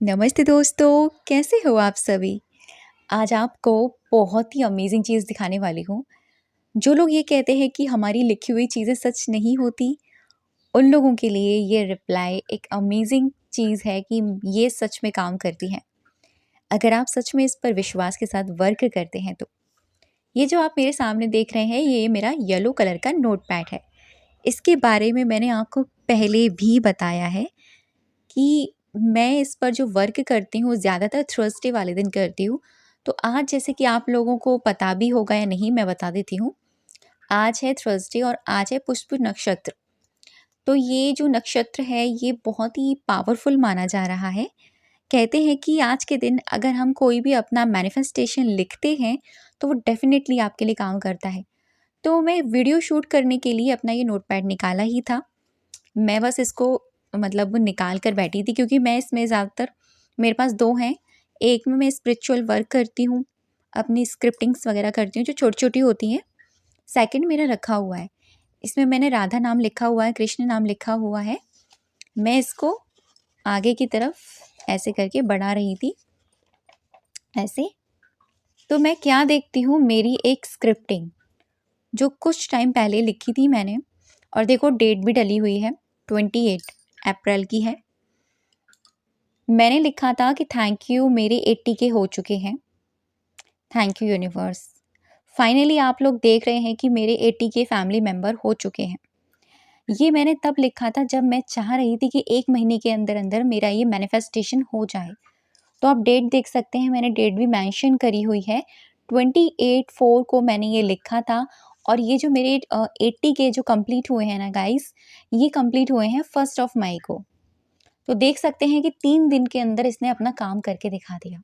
नमस्ते दोस्तों, कैसे हो आप सभी? आज आपको बहुत ही अमेज़िंग चीज़ दिखाने वाली हूँ। जो लोग ये कहते हैं कि हमारी लिखी हुई चीज़ें सच नहीं होती, उन लोगों के लिए ये रिप्लाई एक अमेज़िंग चीज़ है कि ये सच में काम करती है। अगर आप सच में इस पर विश्वास के साथ वर्क करते हैं तो। ये जो आप मेरे सामने देख रहे हैं, ये मेरा येलो कलर का नोटपैड है। इसके बारे में मैंने आपको पहले भी बताया है कि मैं इस पर जो वर्क करती हूँ ज़्यादातर थर्सडे वाले दिन करती हूँ। तो आज जैसे कि आप लोगों को पता भी होगा या नहीं मैं बता देती हूँ। आज है थर्सडे और आज है पुष्प नक्षत्र। तो ये जो नक्षत्र है ये बहुत ही पावरफुल माना जा रहा है। कहते हैं कि आज के दिन अगर हम कोई भी अपना मैनिफेस्टेशन लिखते हैं तो वो डेफ़िनेटली आपके लिए काम करता है। तो मैं वीडियो शूट करने के लिए अपना ये नोटपैड निकाला ही था। मैं बस इसको मतलब निकाल कर बैठी थी क्योंकि मैं इसमें ज़्यादातर मेरे पास 2 हैं। एक में मैं स्पिरिचुअल वर्क करती हूँ, अपनी स्क्रिप्टिंग्स वगैरह करती हूँ जो छोटी-छोटी होती हैं। सेकंड मेरा रखा हुआ है, इसमें मैंने राधा नाम लिखा हुआ है, कृष्ण नाम लिखा हुआ है। मैं इसको आगे की तरफ ऐसे करके बढ़ा रही थी, ऐसे। तो मैं क्या देखती हूँ मेरी एक स्क्रिप्टिंग जो कुछ टाइम पहले लिखी थी मैंने और देखो डेट भी डली हुई है, 28 अप्रैल की है। मैंने लिखा था कि थैंक यू मेरे 80 के हो चुके हैं। Thank you universe. फाइनली आप लोग देख रहे हैं कि मेरे 80 के फैमिली मेंबर हो चुके हैं। ये मैंने तब लिखा था जब मैं चाह रही थी कि 1 महीने के अंदर-अंदर मेरा ये मैनिफेस्टेशन हो जाए। तो आप डेट देख सकते हैं, मैंने डेट भी मेंशन करी हुई है। 28/4 को मैंने ये लिखा था और ये जो मेरे 80 के जो कंप्लीट हुए हैं ना गाइस, ये कंप्लीट हुए हैं 1st ऑफ मई को। तो देख सकते हैं कि 3 दिन के अंदर इसने अपना काम करके दिखा दिया।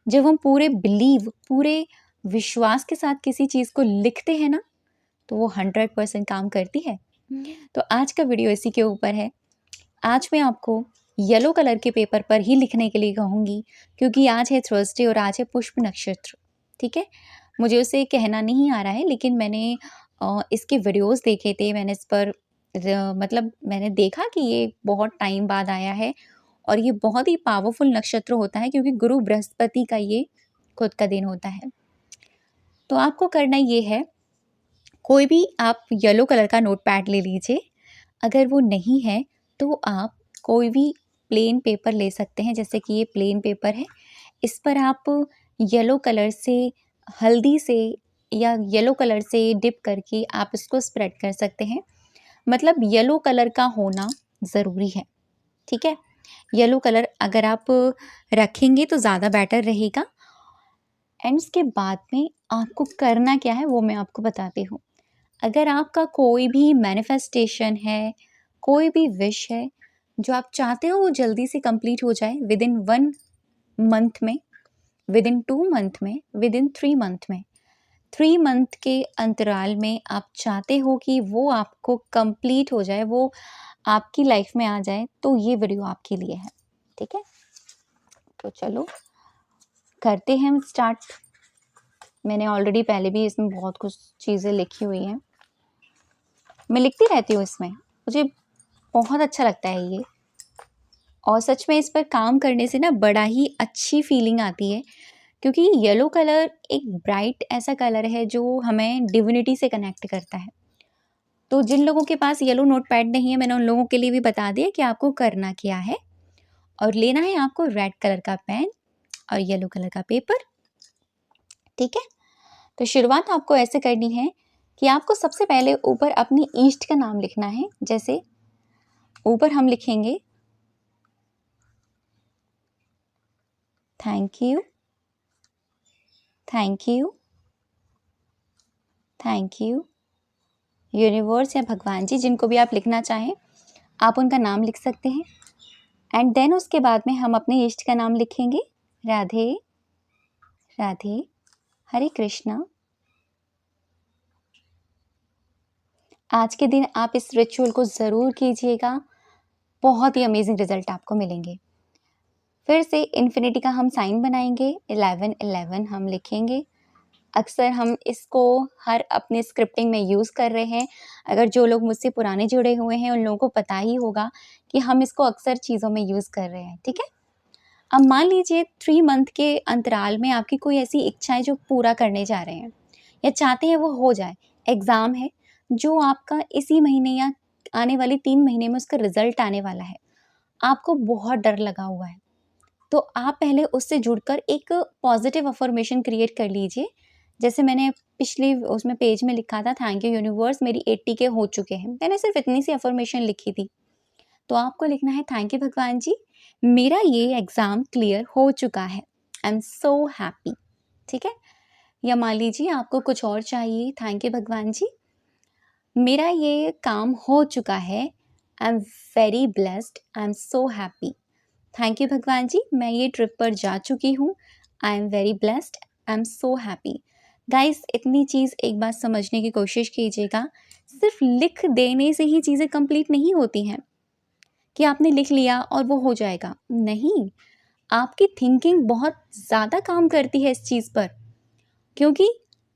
जब हम पूरे विश्वास के साथ किसी चीज़ को लिखते हैं ना, तो वो 100% काम करती है। तो आज का वीडियो इसी के ऊपर है। आज मैं आपको येलो कलर के पेपर पर ही लिखने के लिए कहूँगी क्योंकि आज है थर्सडे और आज है पुष्प नक्षत्र, ठीक है? मुझे उसे कहना नहीं आ रहा है लेकिन मैंने इसके वीडियोज़ देखे थे, मैंने इस पर मतलब मैंने देखा कि ये बहुत टाइम बाद आया है और ये बहुत ही पावरफुल नक्षत्र होता है क्योंकि गुरु बृहस्पति का ये खुद का दिन होता है। तो आपको करना ये है, कोई भी आप येलो कलर का नोटपैड ले लीजिए। अगर वो नहीं है तो आप कोई भी प्लेन पेपर ले सकते हैं, जैसे कि ये प्लेन पेपर है। इस पर आप येलो कलर से, हल्दी से या येलो कलर से डिप करके आप इसको स्प्रेड कर सकते हैं। मतलब येलो कलर का होना ज़रूरी है, ठीक है? येलो कलर अगर आप रखेंगे तो ज़्यादा बेटर रहेगा। एंड उसके बाद में आपको करना क्या है वो मैं आपको बताती हूँ। अगर आपका कोई भी मैनिफेस्टेशन है, कोई भी विश है, जो आप चाहते हो वो जल्दी से कंप्लीट हो जाए विदिन 1 मंथ में, विदिन 2 मंथ में, विदिन 3 मंथ में, 3 मंथ के अंतराल में आप चाहते हो कि वो आपको कंप्लीट हो जाए, वो आपकी लाइफ में आ जाए, तो ये वीडियो आपके लिए है, ठीक है? तो चलो करते हैं हम स्टार्ट। मैंने ऑलरेडी पहले भी इसमें बहुत कुछ चीज़ें लिखी हुई हैं। मैं लिखती रहती हूँ इसमें, मुझे बहुत अच्छा लगता है ये और सच में इस पर काम करने से ना बड़ा ही अच्छी फीलिंग आती है क्योंकि येलो कलर एक ब्राइट ऐसा कलर है जो हमें डिविनिटी से कनेक्ट करता है। तो जिन लोगों के पास येलो नोटपैड नहीं है, मैंने उन लोगों के लिए भी बता दिया कि आपको करना क्या है और लेना है आपको रेड कलर का पेन और येलो कलर का पेपर, ठीक है? तो शुरुआत आपको ऐसे करनी है कि आपको सबसे पहले ऊपर अपनी ईष्ट का नाम लिखना है। जैसे ऊपर हम लिखेंगे thank you, thank you, thank you. Universe या भगवान जी, जिनको भी आप लिखना चाहें आप उनका नाम लिख सकते हैं। एंड देन उसके बाद में हम अपने इष्ट का नाम लिखेंगे, राधे राधे, हरे कृष्णा। आज के दिन आप इस रिचुअल को ज़रूर कीजिएगा, बहुत ही अमेजिंग रिजल्ट आपको मिलेंगे। फिर से इन्फिनिटी का हम साइन बनाएंगे, 1111 हम लिखेंगे। अक्सर हम इसको हर अपने स्क्रिप्टिंग में यूज़ कर रहे हैं। अगर जो लोग मुझसे पुराने जुड़े हुए हैं उन लोगों को पता ही होगा कि हम इसको अक्सर चीज़ों में यूज़ कर रहे हैं, ठीक है? अब मान लीजिए 3 मंथ के अंतराल में आपकी कोई ऐसी इच्छा है जो पूरा करने जा रहे हैं या चाहते हैं वो हो जाए। एग्ज़ाम है जो आपका इसी महीने या आने वाले 3 महीने में उसका रिज़ल्ट आने वाला है। आपको बहुत डर लगा हुआ है, तो आप पहले उससे जुड़कर एक पॉजिटिव अफ़र्मेशन क्रिएट कर लीजिए। जैसे मैंने पिछली उसमें पेज में लिखा था, थैंक यू यूनिवर्स मेरी 80 के हो चुके हैं। मैंने सिर्फ़ इतनी सी अफ़र्मेशन लिखी थी। तो आपको लिखना है, थैंक यू भगवान जी, मेरा ये एग्ज़ाम क्लियर हो चुका है। I am so happy. ठीक है? या मान लीजिए आपको कुछ और चाहिए, थैंक यू भगवान जी, मेरा ये काम हो चुका है। I am very blessed, I am so happy. Thank you भगवान जी, मैं ये ट्रिप पर जा चुकी हूँ। I am very blessed, I am so happy. Guys, इतनी चीज़ एक बात समझने की कोशिश कीजिएगा, सिर्फ लिख देने से ही चीज़ें कंप्लीट नहीं होती हैं कि आपने लिख लिया और वो हो जाएगा। नहीं, आपकी थिंकिंग बहुत ज़्यादा काम करती है इस चीज़ पर, क्योंकि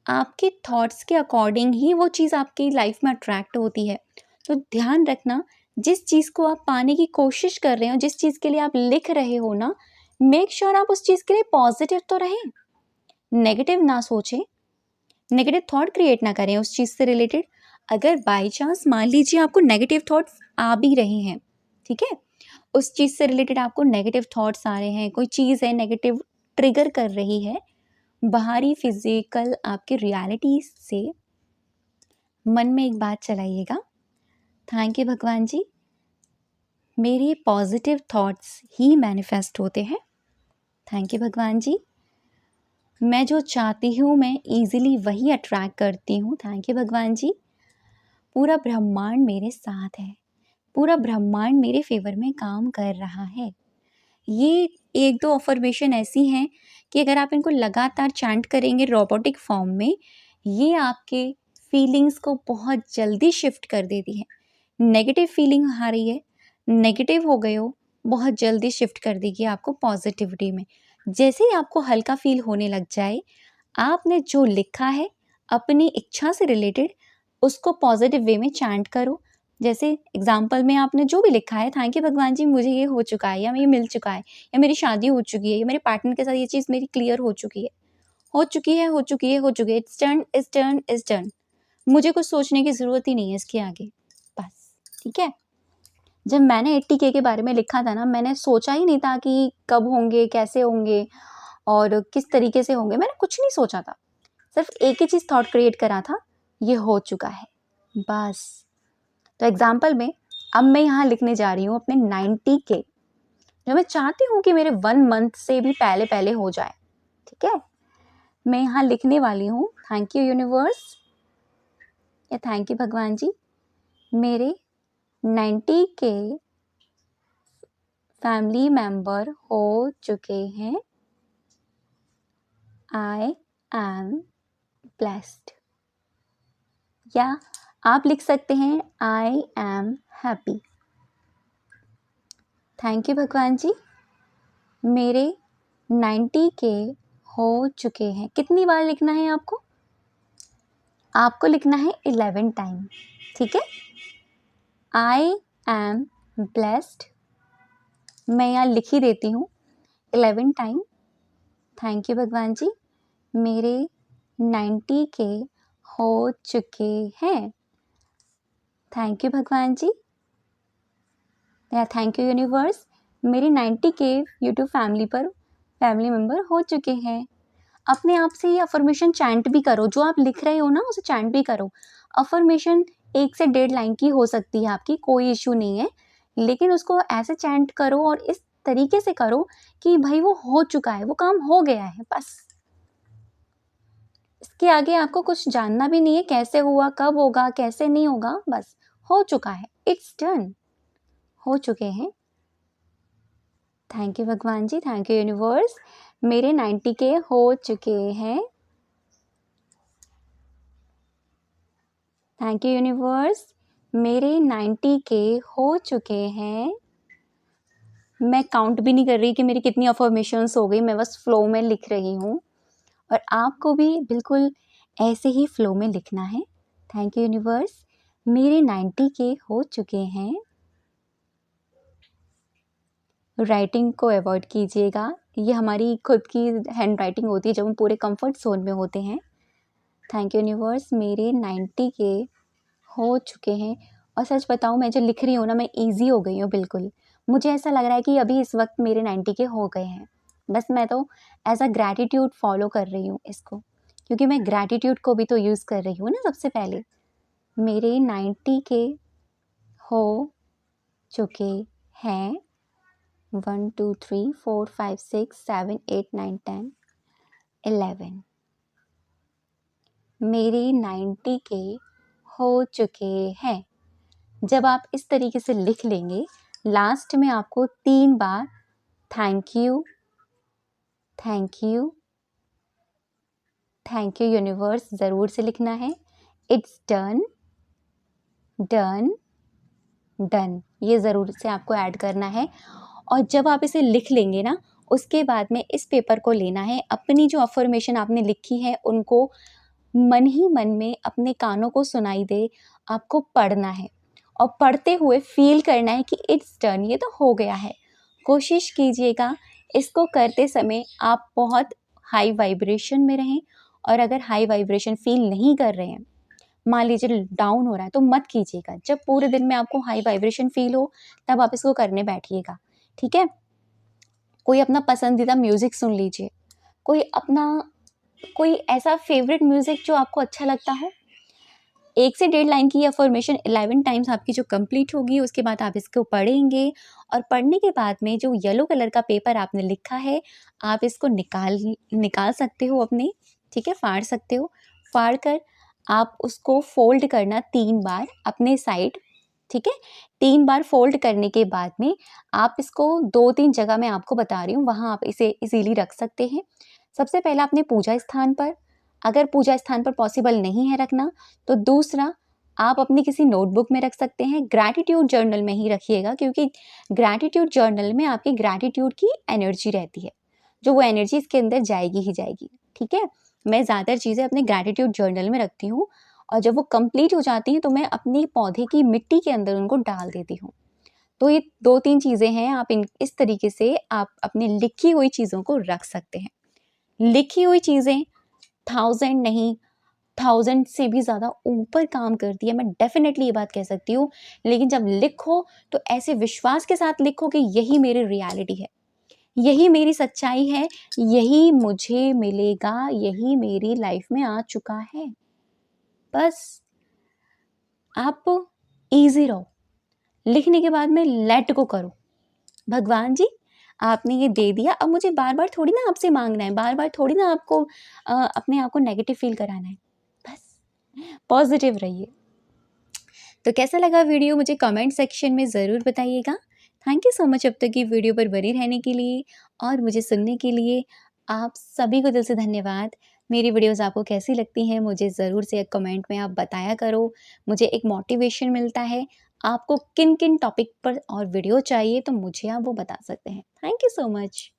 आपके थॉट्स के अकॉर्डिंग ही वो चीज़ आपकी लाइफ में अट्रैक्ट होती है। तो ध्यान रखना, जिस चीज़ को आप पाने की कोशिश कर रहे हो, जिस चीज़ के लिए आप लिख रहे हो ना, मेक श्योर आप उस चीज़ के लिए पॉजिटिव तो रहें, नेगेटिव ना सोचें, नेगेटिव थॉट क्रिएट ना करें उस चीज़ से रिलेटेड। अगर बाई चांस मान लीजिए आपको नेगेटिव थॉट्स आ भी रहे हैं, ठीक है, उस चीज़ से रिलेटेड आपको नेगेटिव थॉट्स आ रहे हैं, कोई चीज़ है नेगेटिव ट्रिगर कर रही है, बाहरी फिजिकल आपके रियलिटी से मन में एक बात चलाइएगा, थैंक यू भगवान जी, मेरे पॉजिटिव थॉट्स ही मैनिफेस्ट होते हैं। थैंक यू भगवान जी, मैं जो चाहती हूँ मैं इजीली वही अट्रैक्ट करती हूँ। थैंक यू भगवान जी, पूरा ब्रह्मांड मेरे साथ है, पूरा ब्रह्मांड मेरे फेवर में काम कर रहा है। ये 1-2 अफ़र्मेशन ऐसी हैं कि अगर आप इनको लगातार चैंट करेंगे रोबोटिक फॉर्म में, ये आपके फीलिंग्स को बहुत जल्दी शिफ्ट कर देती है। नेगेटिव फीलिंग आ रही है, नेगेटिव हो गए हो, बहुत जल्दी शिफ्ट कर देगी आपको पॉजिटिविटी में। जैसे ही आपको हल्का फील होने लग जाए, आपने जो लिखा है अपनी इच्छा से रिलेटेड, उसको पॉजिटिव वे में चैंट करो। जैसे एग्जाम्पल में आपने जो भी लिखा है, थैंक यू भगवान जी, मुझे ये हो चुका है, या ये मिल चुका है, या मेरी शादी हो चुकी है, या मेरे पार्टनर के साथ ये चीज़ मेरी क्लियर हो चुकी है, हो चुकी है, हो चुकी है, हो चुकी है, it's done, it's done, it's done. मुझे कुछ सोचने की ज़रूरत ही नहीं है इसके आगे, बस। ठीक है? जब मैंने 80K के बारे में लिखा था ना, मैंने सोचा ही नहीं था कि कब होंगे, कैसे होंगे और किस तरीके से होंगे, मैंने कुछ नहीं सोचा था। सिर्फ एक ही चीज़ थॉट क्रिएट करा था, ये हो चुका है, बस। तो एग्जाम्पल में अब मैं यहाँ लिखने जा रही हूँ अपने 90K, जो मैं चाहती हूँ कि मेरे 1 मंथ से भी पहले पहले हो जाए। ठीक है, मैं यहाँ लिखने वाली हूँ, थैंक यू यूनिवर्स या थैंक यू भगवान जी, मेरे 90K फैमिली मेंबर हो चुके हैं। आई एम ब्लेस्ड, या आप लिख सकते हैं I am happy. Thank you भगवान जी, मेरे 90K हो चुके हैं। कितनी बार लिखना है आपको? आपको लिखना है 11 टाइम। ठीक है, आई एम ब्लेस्ड, मैं यहाँ लिख ही देती हूँ 11 टाइम। थैंक यू भगवान जी, मेरे 90K हो चुके हैं। थैंक यू भगवान जी या थैंक यू यूनिवर्स, मेरे 90K यूट्यूब फैमिली मेंबर हो चुके हैं। अपने आप से ये अफर्मेशन चैंट भी करो, जो आप लिख रहे हो ना उसे चैंट भी करो। अफर्मेशन 1 से 1.5 लाइन की हो सकती है आपकी, कोई इशू नहीं है, लेकिन उसको ऐसे चैंट करो और इस तरीके से करो कि भाई वो हो चुका है, वो काम हो गया है, बस। इसके आगे आपको कुछ जानना भी नहीं है, कैसे हुआ, कब होगा, कैसे नहीं होगा, बस हो चुका है, इट्स डन, हो चुके हैं। थैंक यू भगवान जी, थैंक यू यूनिवर्स, मेरे 90K हो चुके हैं। थैंक यू यूनिवर्स, मेरे 90K हो चुके हैं। मैं काउंट भी नहीं कर रही कि मेरी कितनी अफर्मेशंस हो गई, मैं बस फ्लो में लिख रही हूँ और आपको भी बिल्कुल ऐसे ही फ्लो में लिखना है। थैंक यू यूनिवर्स, मेरे 90K हो चुके हैं। राइटिंग को अवॉइड कीजिएगा। ये हमारी खुद की हैंड राइटिंग होती है जब हम पूरे कंफर्ट ज़ोन में होते हैं। थैंक यू यूनिवर्स, मेरे 90 के हो चुके हैं। और सच बताऊँ, मैं जो लिख रही हूँ ना, मैं ईज़ी हो गई हूँ बिल्कुल। मुझे ऐसा लग रहा है कि अभी इस वक्त मेरे 90 के हो गए हैं। बस मैं तो एज़ अ ग्रैटिट्यूड फॉलो कर रही हूँ इसको, क्योंकि मैं ग्रैटिट्यूड को भी तो यूज़ कर रही हूँ ना सबसे पहले। मेरे 90 के हो चुके हैं। 1 2 3 4 5 6 7 8 9 10 11। मेरे 90 के हो चुके हैं। जब आप इस तरीके से लिख लेंगे, लास्ट में आपको 3 बार thank you, thank you, thank you universe ज़रूर से लिखना है। इट्स डन, डन, डन, ये ज़रूर से आपको ऐड करना है। और जब आप इसे लिख लेंगे ना, उसके बाद में इस पेपर को लेना है, अपनी जो अफर्मेशन आपने लिखी है उनको मन ही मन में अपने कानों को सुनाई दे, आपको पढ़ना है और पढ़ते हुए फील करना है कि इट्स डन, ये तो हो गया है। कोशिश कीजिएगा इसको करते समय आप बहुत हाई वाइब्रेशन में रहें। और अगर हाई वाइब्रेशन फील नहीं कर रहे हैं, मान लीजिए डाउन हो रहा है, तो मत कीजिएगा। जब पूरे दिन में आपको हाई वाइब्रेशन फील हो, तब आप इसको करने बैठिएगा, ठीक है। कोई अपना पसंदीदा म्यूजिक सुन लीजिए, कोई ऐसा फेवरेट म्यूजिक जो आपको अच्छा लगता हो। 1 से 1.5 लाइन की अफर्मेशन 11 टाइम्स आपकी जो कंप्लीट होगी, उसके बाद आप इसको पढ़ेंगे। और पढ़ने के बाद में जो येलो कलर का पेपर आपने लिखा है, आप इसको निकाल सकते हो अपने, ठीक है, फाड़ सकते हो। फाड़ कर आप उसको फोल्ड करना 3 बार अपने साइड, ठीक है। 3 बार फोल्ड करने के बाद में आप इसको 2-3 जगह मैं आपको बता रही हूँ, वहाँ आप इसे इजीली रख सकते हैं। सबसे पहला अपने पूजा स्थान पर, अगर पूजा स्थान पर पॉसिबल नहीं है रखना, तो दूसरा आप अपनी किसी नोटबुक में रख सकते हैं। ग्रैटिट्यूड जर्नल में ही रखिएगा, क्योंकि ग्रैटिट्यूड जर्नल में आपकी ग्रैटिट्यूड की एनर्जी रहती है, जो वो एनर्जी इसके अंदर जाएगी ही जाएगी, ठीक है। मैं ज़्यादातर चीज़ें अपने ग्रैटिट्यूड जर्नल में रखती हूँ, और जब वो कंप्लीट हो जाती हैं तो मैं अपनी पौधे की मिट्टी के अंदर उनको डाल देती हूँ। तो ये 2-3 चीज़ें हैं, आप इस तरीके से आप अपनी लिखी हुई चीज़ों को रख सकते हैं। लिखी हुई चीज़ें 1000 नहीं, 1000 से भी ज़्यादा ऊपर काम करती है, मैं डेफिनेटली ये बात कह सकती हूँ। लेकिन जब लिखो तो ऐसे विश्वास के साथ लिखो कि यही मेरी रियलिटी है, यही मेरी सच्चाई है, यही मुझे मिलेगा, यही मेरी लाइफ में आ चुका है। बस आप ईज़ी रहो, लिखने के बाद में लेट गो करो। भगवान जी, आपने ये दे दिया, अब मुझे बार-बार थोड़ी ना आपसे माँगना है, बार-बार थोड़ी ना आपको अपने आप को नेगेटिव फ़ील कराना है। बस पॉज़िटिव रहिए। तो कैसा लगा वीडियो, मुझे कमेंट सेक्शन में ज़रूर बताइएगा। थैंक यू सो मच अब तक की वीडियो पर बने रहने के लिए और मुझे सुनने के लिए। आप सभी को दिल से धन्यवाद। मेरी वीडियोज़ आपको कैसी लगती हैं, मुझे ज़रूर से कमेंट में आप बताया करो। मुझे एक मोटिवेशन मिलता है। आपको किन-किन टॉपिक पर और वीडियो चाहिए, तो मुझे आप वो बता सकते हैं। Thank you so much.